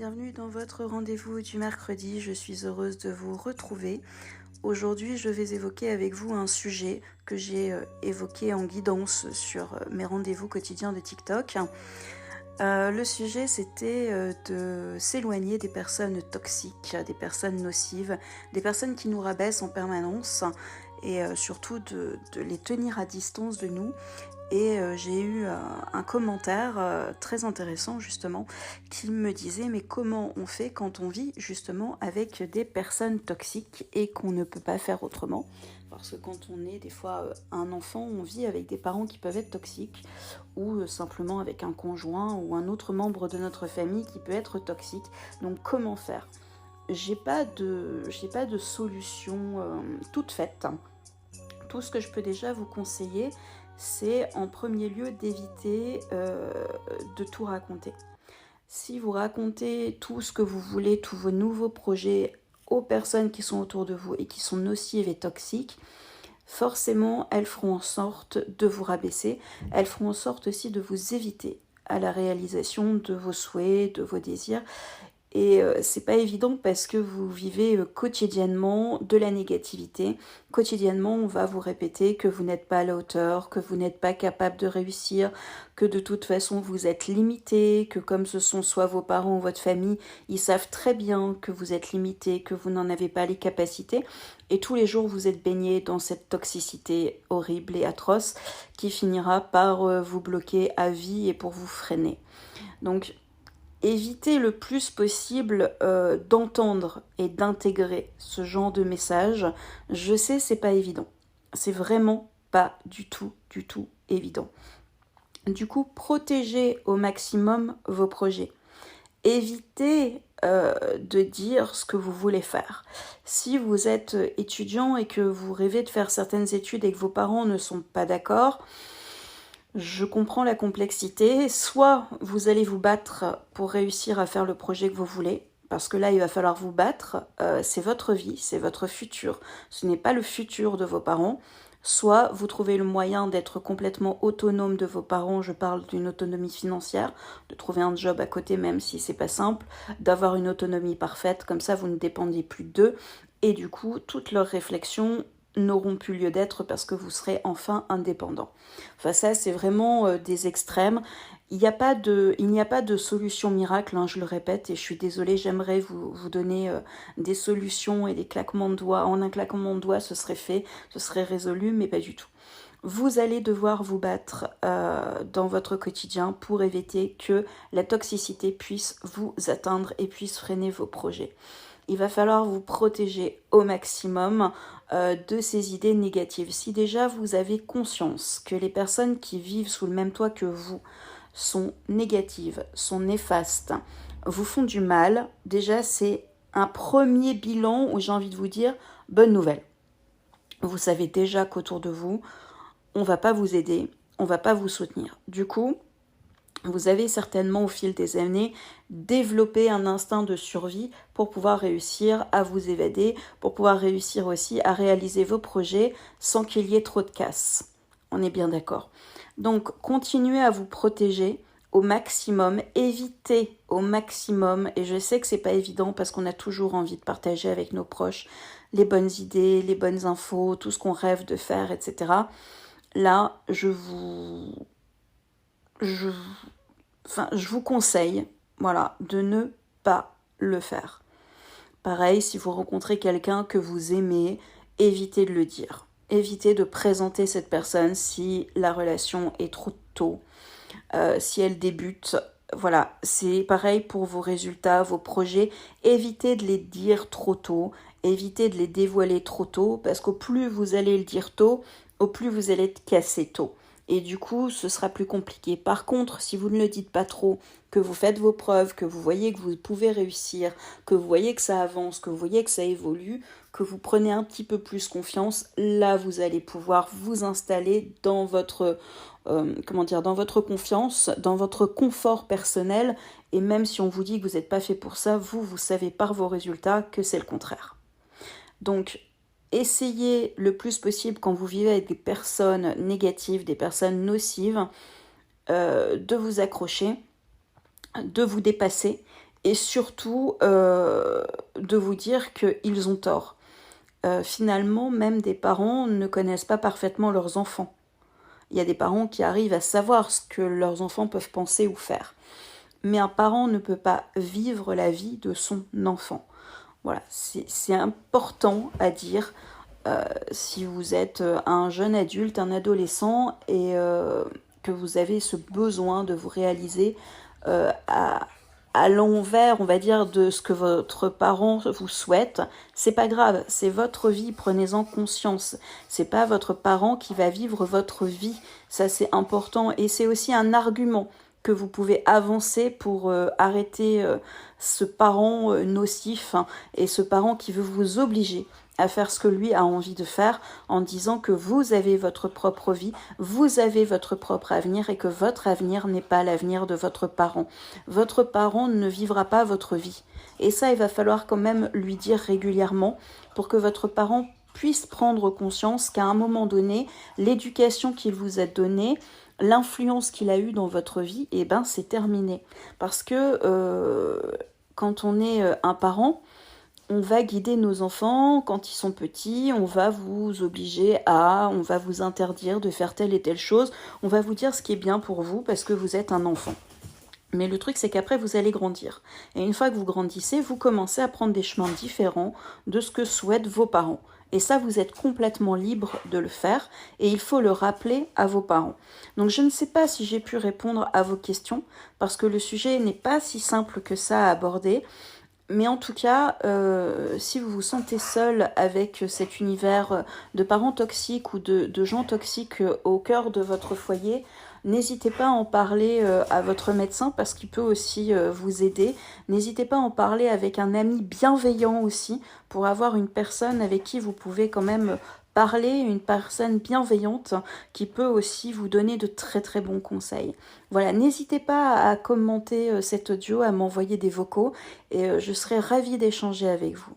Bienvenue dans votre rendez-vous du mercredi, je suis heureuse de vous retrouver. Aujourd'hui, je vais évoquer avec vous un sujet que j'ai évoqué en guidance sur mes rendez-vous quotidiens de TikTok. Le sujet, c'était de s'éloigner des personnes toxiques, des personnes nocives, des personnes qui nous rabaissent en permanence et surtout de les tenir à distance de nous. Et j'ai eu un commentaire très intéressant justement qui me disait mais comment on fait quand on vit justement avec des personnes toxiques et qu'on ne peut pas faire autrement, parce que quand on est des fois un enfant, on vit avec des parents qui peuvent être toxiques ou simplement avec un conjoint ou un autre membre de notre famille qui peut être toxique. Donc comment faire? J'ai pas de solution toute faite. Tout ce que je peux déjà vous conseiller, c'est en premier lieu d'éviter de tout raconter. Si vous racontez tout ce que vous voulez, tous vos nouveaux projets aux personnes qui sont autour de vous et qui sont nocives et toxiques, forcément, elles feront en sorte de vous rabaisser. Elles feront en sorte aussi de vous éviter à la réalisation de vos souhaits, de vos désirs. Et c'est pas évident parce que vous vivez quotidiennement de la négativité. Quotidiennement, on va vous répéter que vous n'êtes pas à la hauteur, que vous n'êtes pas capable de réussir, que de toute façon vous êtes limité, que comme ce sont soit vos parents ou votre famille, ils savent très bien que vous êtes limité, que vous n'en avez pas les capacités. Et tous les jours, vous êtes baigné dans cette toxicité horrible et atroce qui finira par vous bloquer à vie et pour vous freiner. Donc, évitez le plus possible d'entendre et d'intégrer ce genre de message. Je sais, c'est pas évident. C'est vraiment pas du tout évident. Du coup, protégez au maximum vos projets. Évitez de dire ce que vous voulez faire. Si vous êtes étudiant et que vous rêvez de faire certaines études et que vos parents ne sont pas d'accord, je comprends la complexité. Soit vous allez vous battre pour réussir à faire le projet que vous voulez, parce que là, il va falloir vous battre. C'est votre vie, c'est votre futur. Ce n'est pas le futur de vos parents. Soit vous trouvez le moyen d'être complètement autonome de vos parents. Je parle d'une autonomie financière, de trouver un job à côté même si c'est pas simple, d'avoir une autonomie parfaite. Comme ça, vous ne dépendiez plus d'eux. Et du coup, toutes leurs réflexions n'auront plus lieu d'être parce que vous serez enfin indépendant. Enfin ça c'est vraiment des extrêmes. Il n'y a pas de solution miracle, hein, je le répète, et je suis désolée, j'aimerais vous donner des solutions et des claquements de doigts. En un claquement de doigts, ce serait fait, ce serait résolu, mais pas du tout. Vous allez devoir vous battre dans votre quotidien pour éviter que la toxicité puisse vous atteindre et puisse freiner vos projets. Il va falloir vous protéger au maximum de ces idées négatives. Si déjà vous avez conscience que les personnes qui vivent sous le même toit que vous sont négatives, sont néfastes, vous font du mal, déjà c'est un premier bilan où j'ai envie de vous dire bonne nouvelle. Vous savez déjà qu'autour de vous, on ne va pas vous aider, on ne va pas vous soutenir. Du coup, vous avez certainement au fil des années développé un instinct de survie pour pouvoir réussir à vous évader, pour pouvoir réussir aussi à réaliser vos projets sans qu'il y ait trop de casse. On est bien d'accord. Donc continuez à vous protéger au maximum, évitez au maximum, et je sais que c'est pas évident parce qu'on a toujours envie de partager avec nos proches les bonnes idées, les bonnes infos, tout ce qu'on rêve de faire, etc. Là, je vous conseille, voilà, de ne pas le faire. Pareil, si vous rencontrez quelqu'un que vous aimez, évitez de le dire. Évitez de présenter cette personne si la relation est trop tôt, si elle débute. Voilà, c'est pareil pour vos résultats, vos projets. Évitez de les dire trop tôt, évitez de les dévoiler trop tôt, parce qu'au plus vous allez le dire tôt, au plus vous allez être cassé tôt. Et du coup, ce sera plus compliqué. Par contre, si vous ne le dites pas trop, que vous faites vos preuves, que vous voyez que vous pouvez réussir, que vous voyez que ça avance, que vous voyez que ça évolue, que vous prenez un petit peu plus confiance, là, vous allez pouvoir vous installer dans votre, dans votre confiance, dans votre confort personnel. Et même si on vous dit que vous n'êtes pas fait pour ça, vous savez par vos résultats que c'est le contraire. Donc, essayez le plus possible quand vous vivez avec des personnes négatives, des personnes nocives, de vous accrocher, de vous dépasser et surtout de vous dire qu'ils ont tort. Finalement, même des parents ne connaissent pas parfaitement leurs enfants. Il y a des parents qui arrivent à savoir ce que leurs enfants peuvent penser ou faire. Mais un parent ne peut pas vivre la vie de son enfant. Voilà, c'est important à dire si vous êtes un jeune adulte, un adolescent et que vous avez ce besoin de vous réaliser à l'envers, on va dire, de ce que votre parent vous souhaite, c'est pas grave, c'est votre vie, prenez-en conscience. C'est pas votre parent qui va vivre votre vie, ça c'est important et c'est aussi un argument que vous pouvez avancer pour arrêter ce parent nocif hein, et ce parent qui veut vous obliger à faire ce que lui a envie de faire en disant que vous avez votre propre vie, vous avez votre propre avenir et que votre avenir n'est pas l'avenir de votre parent. Votre parent ne vivra pas votre vie. Et ça, il va falloir quand même lui dire régulièrement pour que votre parent puisse prendre conscience qu'à un moment donné, l'éducation qu'il vous a donnée, l'influence qu'il a eue dans votre vie, eh ben c'est terminé. Parce que quand on est un parent, on va guider nos enfants quand ils sont petits, on va vous obliger on va vous interdire de faire telle et telle chose, on va vous dire ce qui est bien pour vous parce que vous êtes un enfant. Mais le truc, c'est qu'après, vous allez grandir. Et une fois que vous grandissez, vous commencez à prendre des chemins différents de ce que souhaitent vos parents. Et ça, vous êtes complètement libre de le faire et il faut le rappeler à vos parents. Donc je ne sais pas si j'ai pu répondre à vos questions parce que le sujet n'est pas si simple que ça à aborder. Mais en tout cas, si vous vous sentez seul avec cet univers de parents toxiques ou de gens toxiques au cœur de votre foyer, n'hésitez pas à en parler à votre médecin parce qu'il peut aussi vous aider. N'hésitez pas à en parler avec un ami bienveillant aussi pour avoir une personne avec qui vous pouvez quand même parler, une personne bienveillante qui peut aussi vous donner de très très bons conseils. Voilà, n'hésitez pas à commenter cet audio, à m'envoyer des vocaux et je serai ravie d'échanger avec vous.